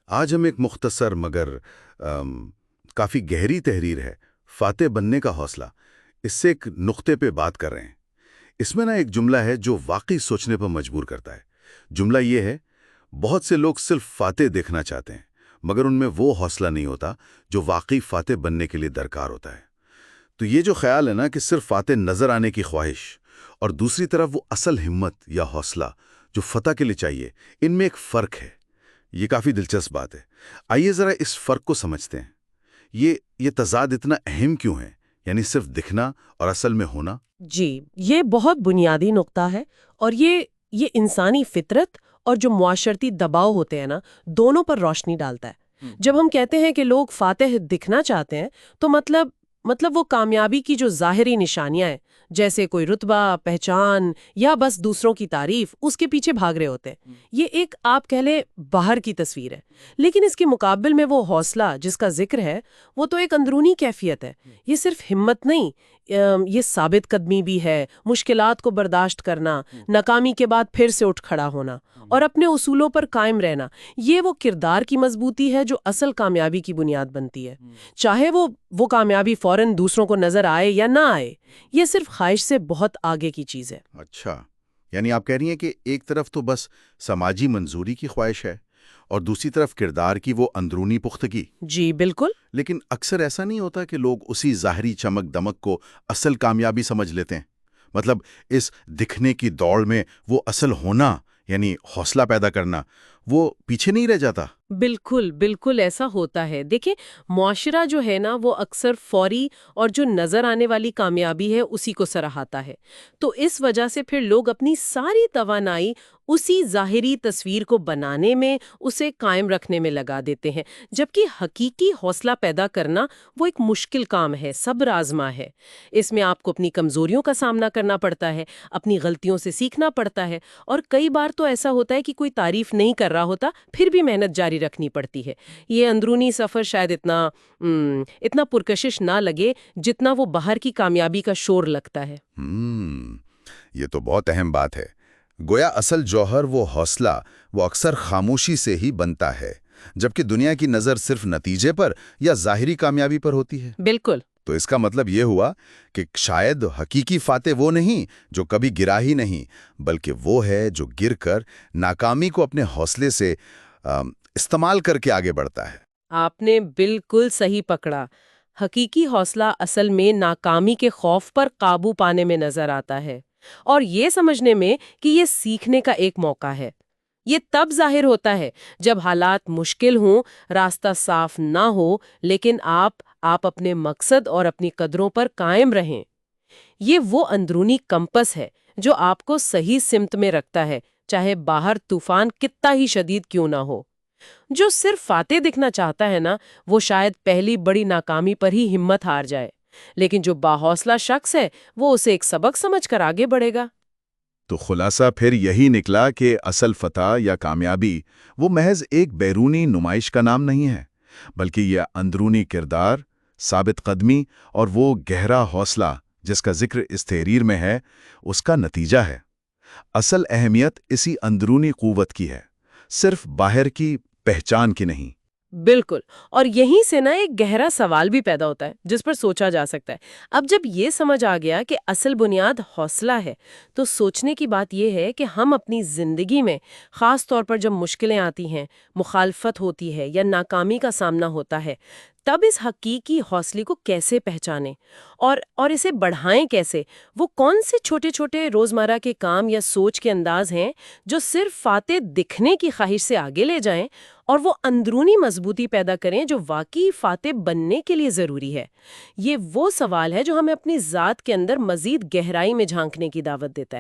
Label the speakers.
Speaker 1: آج ہم ایک مختصر مگر کافی گہری تحریر ہے فاتح بننے کا حوصلہ، اس سے ایک نقطے پہ بات کر رہے ہیں۔ اس میں ایک جملہ ہے جو واقعی سوچنے پر مجبور کرتا ہے۔ جملہ یہ ہے، بہت سے لوگ صرف فاتح دیکھنا چاہتے ہیں مگر ان میں وہ حوصلہ نہیں ہوتا جو واقعی فاتح بننے کے لیے درکار ہوتا ہے۔ تو یہ جو خیال ہے نا کہ صرف فاتح نظر آنے کی خواہش اور دوسری طرف وہ اصل ہمت یا حوصلہ جو فتح کے لیے چاہیے، ان میں ایک فرق ہے۔ یہ کافی دلچسپ بات ہے۔ آئیے ذرا اس فرق کو سمجھتے ہیں۔ یہ تضاد اتنا اہم کیوں ہے؟ یعنی صرف دکھنا اور اصل میں ہونا۔
Speaker 2: جی، یہ بہت بنیادی نقطہ ہے، اور یہ انسانی فطرت اور جو معاشرتی دباؤ ہوتے ہیں نا، دونوں پر روشنی ڈالتا ہے۔ جب ہم کہتے ہیں کہ لوگ فاتح دکھنا چاہتے ہیں تو مطلب وہ کامیابی کی جو ظاہری نشانیاں ہیں، جیسے کوئی رتبہ، پہچان یا بس دوسروں کی تعریف، اس کے پیچھے بھاگ رہے ہوتے ہیں۔ یہ ایک آپ کہہ لیں باہر کی تصویر ہے، لیکن اس کے مقابل میں وہ حوصلہ جس کا ذکر ہے وہ تو ایک اندرونی کیفیت ہے۔ یہ صرف ہمت نہیں، یہ ثابت قدمی بھی ہے، مشکلات کو برداشت کرنا، ناکامی کے بعد پھر سے اٹھ کھڑا ہونا اور اپنے اصولوں پر قائم رہنا۔ یہ وہ کردار کی مضبوطی ہے جو اصل کامیابی کی بنیاد بنتی ہے، چاہے وہ کامیابی فوراً دوسروں کو نظر آئے یا نہ آئے۔ یہ صرف خواہش سے بہت آگے کی چیز ہے۔
Speaker 1: اچھا، یعنی آپ کہہ رہی ہیں کہ ایک طرف تو بس سماجی منظوری کی خواہش ہے اور دوسری طرف کردار کی وہ اندرونی پختگی۔
Speaker 2: جی بالکل۔
Speaker 1: لیکن اکثر ایسا نہیں ہوتا کہ لوگ اسی ظاہری چمک دمک کو اصل کامیابی سمجھ لیتے ہیں؟ مطلب اس دکھنے کی دوڑ میں وہ اصل ہونا، یعنی حوصلہ پیدا کرنا، وہ پیچھے نہیں رہ جاتا؟
Speaker 2: بالکل ایسا ہوتا ہے۔ دیکھیں، معاشرہ جو ہے نا، وہ اکثر فوری اور جو نظر آنے والی کامیابی ہے اسی کو سراہتا ہے۔ تو اس وجہ سے پھر لوگ اپنی ساری توانائی اسی ظاہری تصویر کو بنانے میں، اسے قائم رکھنے میں لگا دیتے ہیں، جبکہ حقیقی حوصلہ پیدا کرنا وہ ایک مشکل کام ہے، صبر آزما ہے۔ اس میں آپ کو اپنی کمزوریوں کا سامنا کرنا پڑتا ہے، اپنی غلطیوں سے سیکھنا پڑتا ہے، اور کئی بار تو ایسا ہوتا ہے کہ کوئی تعریف نہیں کر رہا ہوتا پھر بھی محنت جاری رکھنی پڑتی ہے۔ یہ اندرونی سفر شاید اتنا پرکشش نہ لگے جتنا وہ باہر کی کامیابی کا شور لگتا ہے۔
Speaker 1: یہ تو بہت اہم بات ہے۔ گویا اصل جوہر وہ حوصلہ، وہ اکثر خاموشی سے ہی بنتا ہے، جبکہ دنیا کی نظر صرف نتیجے پر یا ظاہری کامیابی پر ہوتی ہے۔
Speaker 2: بالکل۔
Speaker 1: تو اس کا مطلب یہ ہوا کہ شاید حقیقی فاتح وہ نہیں جو کبھی گرا ہی نہیں، بلکہ وہ ہے جو گر کر ناکامی کو اپنے حوصلے سے استعمال کر کے آگے بڑھتا ہے۔
Speaker 2: آپ نے بالکل صحیح پکڑا۔ حقیقی حوصلہ اصل میں ناکامی کے خوف پر قابو پانے میں نظر آتا ہے، اور یہ سمجھنے میں کہ یہ سیکھنے کا ایک موقع ہے۔ یہ تب ظاہر ہوتا ہے جب حالات مشکل ہوں، راستہ صاف نہ ہو، لیکن آپ اپنے مقصد اور اپنی قدروں پر قائم رہیں۔ یہ وہ اندرونی کمپس ہے جو آپ کو صحیح سمت میں رکھتا ہے، چاہے باہر طوفان کتنا ہی شدید کیوں نہ ہو۔ جو صرف فاتح دکھنا چاہتا ہے نا، وہ شاید پہلی بڑی ناکامی پر ہی ہمت ہار جائے، لیکن جو باحوصلہ شخص ہے وہ اسے ایک سبق سمجھ کر آگے بڑھے گا۔
Speaker 1: تو خلاصہ پھر یہی نکلا کہ اصل فتح یا کامیابی وہ محض ایک بیرونی نمائش کا نام نہیں ہے، بلکہ یہ اندرونی کردار، ثابت قدمی اور وہ گہرا حوصلہ جس کا ذکر اس تحریر میں ہے، اس کا نتیجہ ہے۔ اصل اہمیت اسی اندرونی قوت کی ہے، صرف باہر کی پہچان کی نہیں۔
Speaker 2: بالکل، اور یہیں سے نا ایک گہرا سوال بھی پیدا ہوتا ہے جس پر سوچا جا سکتا ہے۔ اب جب یہ سمجھ آ گیا کہ اصل بنیاد حوصلہ ہے، تو سوچنے کی بات یہ ہے کہ ہم اپنی زندگی میں، خاص طور پر جب مشکلیں آتی ہیں، مخالفت ہوتی ہے یا ناکامی کا سامنا ہوتا ہے، تب اس حقیقی حوصلے کو کیسے پہچانیں اور اسے بڑھائیں کیسے؟ وہ کون سے چھوٹے چھوٹے روزمرہ کے کام یا سوچ کے انداز ہیں جو صرف فاتح دکھنے کی خواہش سے آگے لے جائیں اور وہ اندرونی مضبوطی پیدا کریں جو واقعی فاتح بننے کے لیے ضروری ہے؟ یہ وہ سوال ہے جو ہمیں اپنی ذات کے اندر مزید گہرائی میں جھانکنے کی دعوت دیتا ہے۔